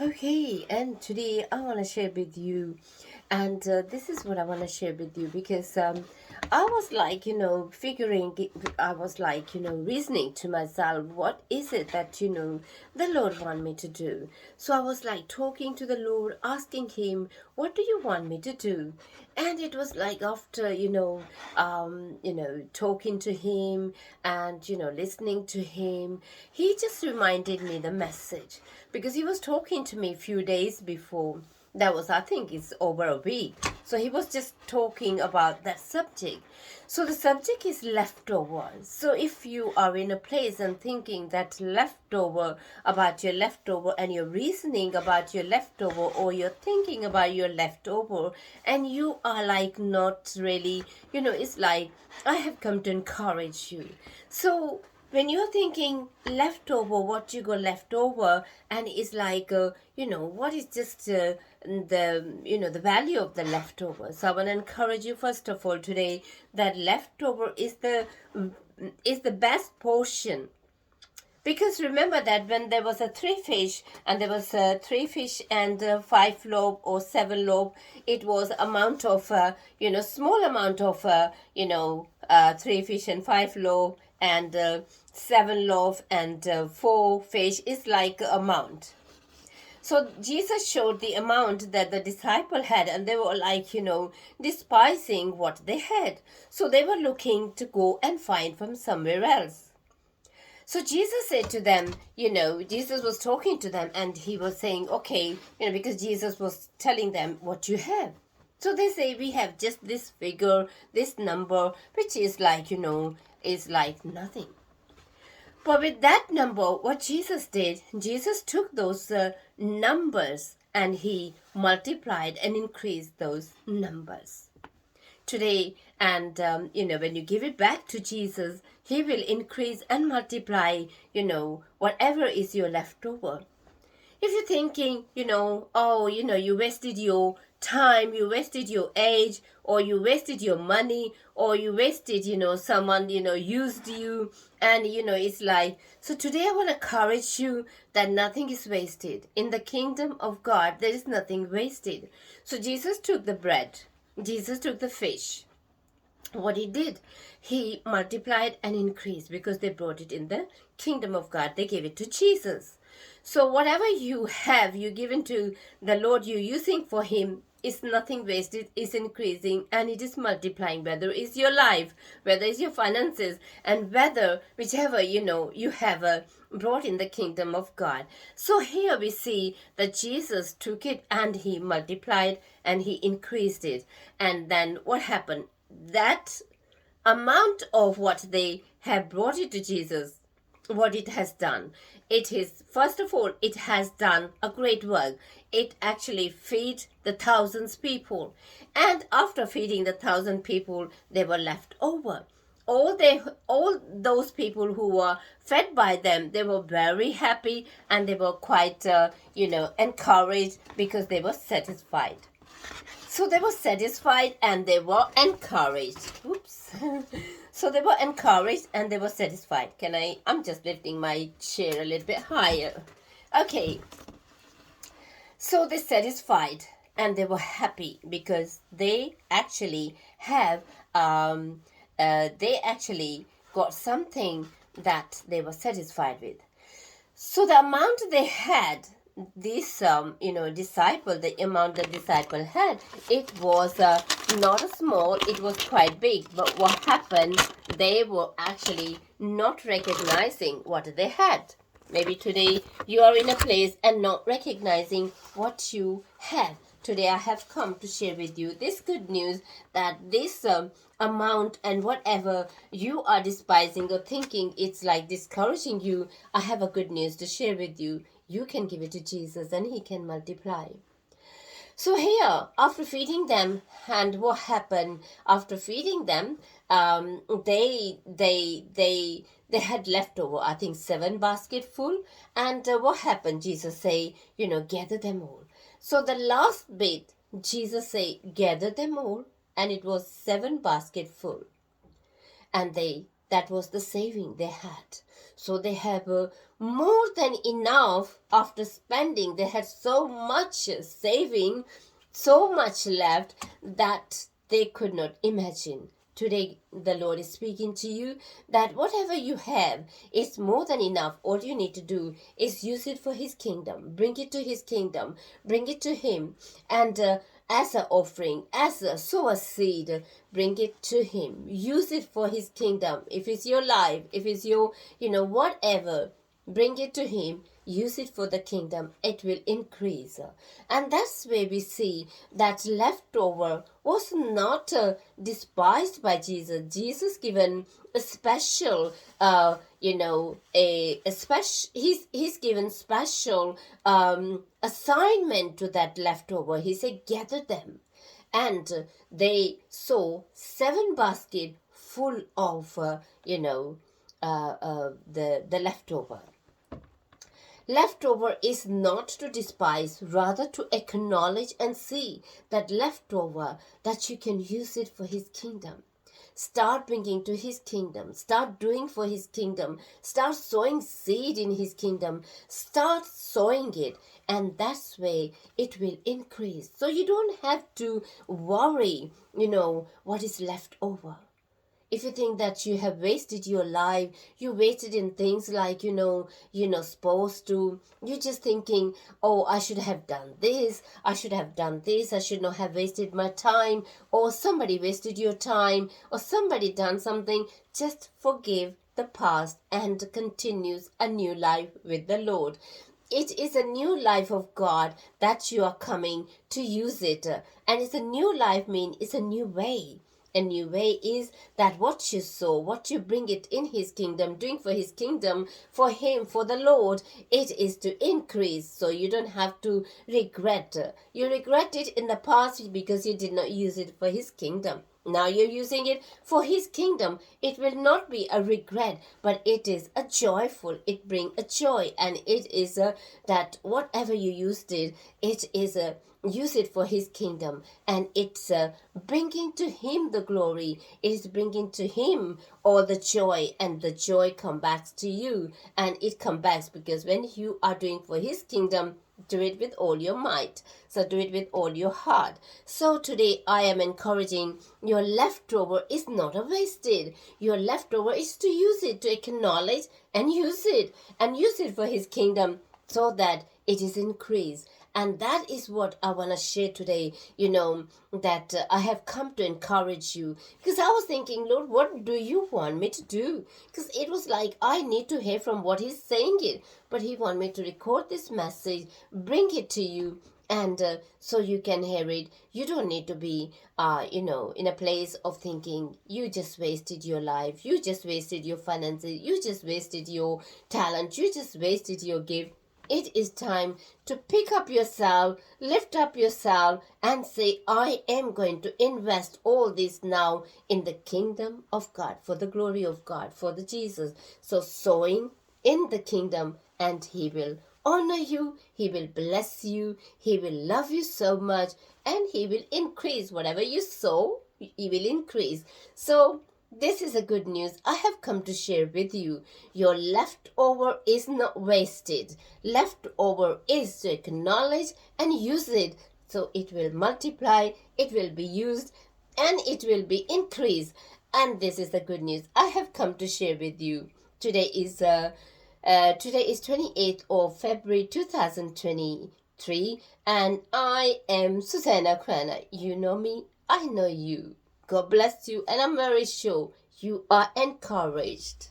Okay, and today I want to share with you, and this is what I want to share with you because I was like, I was like, reasoning to myself, what is it that, the Lord want me to do? So I was like talking to the Lord, asking Him, what do you want me to do? And it was like after, talking to Him and, listening to Him, He just reminded me the message because He was talking to me a few days before. That was, I think it's over a week. So He was just talking about that subject. So the subject is leftovers. So if you are in a place and thinking that leftover, about your leftover, and you're reasoning about your leftover, or you're thinking about your leftover, and you are like not really, it's like I have come to encourage you. So when you're thinking leftover, what you got left over, and it's like what is just the value of the leftover. So I want to encourage you first of all today that leftover is the best portion, because remember that when there was a three fish and there was three fish and five loaf or seven loaf, it was amount of small amount of three fish and five loaf and seven loaf and four fish is like amount. So Jesus showed the amount that the disciple had, and they were like, despising what they had. So they were looking to go and find from somewhere else. So Jesus said to them, Jesus was talking to them and he was saying, okay, because Jesus was telling them what you have. So they say, we have just this figure, this number, which is like, is like nothing. But with that number, what Jesus did, Jesus took those numbers and he multiplied and increased those numbers. Today, and when you give it back to Jesus, He will increase and multiply, whatever is your leftover. If you're thinking, you wasted your time, you wasted your age, or you wasted your money, or you wasted, someone, used you, and, it's like, so today I want to encourage you that nothing is wasted. In the kingdom of God, there is nothing wasted. So Jesus took the bread, Jesus took the fish. What he did, he multiplied and increased because they brought it in the kingdom of God. They gave it to Jesus. So whatever you have, you given to the Lord, you're using for him, is nothing wasted, is increasing, and it is multiplying, whether it's your life, whether it's your finances, and whether whichever you have brought in the kingdom of God. So here we see that Jesus took it and he multiplied and he increased it. And then what happened? That amount of what they have brought it to Jesus, what it has done, it is, first of all, it has done a great work. It actually feed the thousands people, and after feeding the 1,000 people, they were left over. All those people who were fed by them, they were very happy and they were quite encouraged because they were satisfied. So they were satisfied and they were encouraged. Oops. So they were encouraged and they were satisfied. I'm just lifting my chair a little bit higher. Okay. So they satisfied and they were happy because they actually got something that they were satisfied with. So the amount they had, this disciple, the amount the disciple had, it was not small, it was quite big. But what happened, they were actually not recognizing what they had. Maybe today you are in a place and not recognizing what you have. Today I have come to share with you this good news that this amount and whatever you are despising or thinking it's like discouraging you, I have a good news to share with you. You can give it to Jesus and he can multiply. So here, after feeding them, and what happened after feeding them, they had leftover, I think 7 basket full. And what happened? Jesus say, gather them all. So the last bit, Jesus say, gather them all, and it was 7 basket full. And they That was the saving they had. So they have more than enough after spending. They had so much saving, so much left that they could not imagine. Today, the Lord is speaking to you that whatever you have is more than enough. All you need to do is use it for His kingdom. Bring it to His kingdom. Bring it to Him. And as an offering, as a sow a seed, bring it to Him. Use it for His kingdom. If it's your life, if it's your, whatever, bring it to Him. Use it for the kingdom. It will increase. And that's where we see that leftover was not despised by Jesus. Jesus given a special, he's given special assignment to that leftover. He said, gather them. And they saw 7 baskets full of, the leftover. Leftover is not to despise, rather to acknowledge and see that leftover, that you can use it for His kingdom. Start bringing to His kingdom. Start doing for His kingdom. Start sowing seed in His kingdom. Start sowing it. And that's way it will increase. So you don't have to worry, what is left over. If you think that you have wasted your life, you wasted in things like, you're not supposed to, you're just thinking, oh, I should have done this, I should have done this, I should not have wasted my time, or somebody wasted your time, or somebody done something, just forgive the past and continues a new life with the Lord. It is a new life of God that you are coming to use it. And it's a new life it's a new way. A new way is that what you sow, what you bring it in His kingdom, doing for His kingdom, for Him, for the Lord, it is to increase. So you don't have to regret. You regret it in the past because you did not use it for His kingdom. Now you're using it for His kingdom. It will not be a regret, but it is a joyful. It brings a joy, and it is that whatever you used it is a use it for His kingdom, and it's bringing to Him the glory. It is bringing to Him all the joy, and the joy comes back to you, and it comes back because when you are doing for His kingdom, do it with all your might. So do it with all your heart. So today I am encouraging your leftover is not a wasted. Your leftover is to use it, to acknowledge and use it for His kingdom so that it is increased. And that is what I want to share today, that I have come to encourage you. Because I was thinking, Lord, what do you want me to do? Because it was like I need to hear from what He's saying it. But He wants me to record this message, bring it to you, and so you can hear it. You don't need to be, in a place of thinking you just wasted your life. You just wasted your finances. You just wasted your talent. You just wasted your gift. It is time to pick up yourself, lift up yourself, and say, I am going to invest all this now in the kingdom of God, for the glory of God, for the Jesus. So sowing in the kingdom, and He will honor you, He will bless you, He will love you so much, and He will increase. Whatever you sow, He will increase. So this is a good news I have come to share with you. Your leftover is not wasted. Leftover is to acknowledge and use it, so it will multiply, it will be used, and it will be increased. And this is the good news I have come to share with you. Today is 28th of February 2023, and I am Susanna Crana. You know me, I know you. God bless you, and I'm very sure you are encouraged.